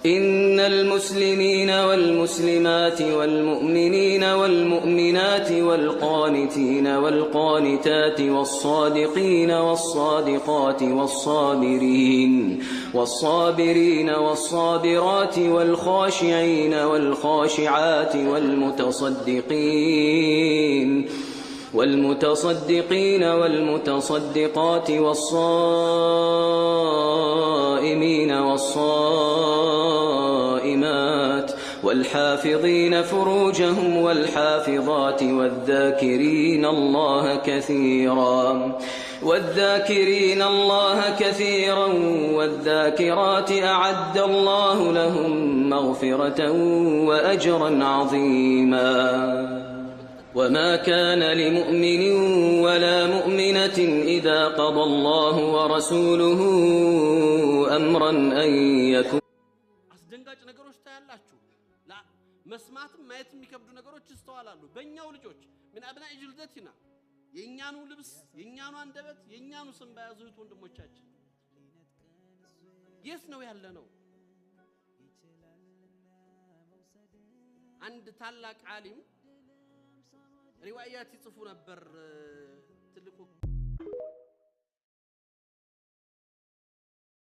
إن المسلمين والمسلمات والمؤمنين والمؤمنات والقانتين والقانتات والصادقين والصادقات والصابرين والصابرات والخاشعين والخاشعات والمتصدقين والمتصدقات والصائمين والصائمات والحافظين فروجهم والحافظات والذاكرين الله كثيرا والذاكرات أعد الله لهم مغفرة وأجرا عظيما وما كان لمؤمن ولا مؤمنة إذا قضى الله ورسوله أمرا أن يكون አስደንጋጭ ነገሮች ታያላችሁ መስማትም ማየትም የሚከብዱ ነገሮች ይስተዋላሉ በእኛው ልጆች ምን አብናኢ ጅልደቲና የኛኑ ልብስ የኛኑ አንደበት የኛኑ ስም ባያዙት ወንድሞቻችን የት ነው ያለነው አንድ ታላቅ ዓሊም روايات يصفون بر تلقوا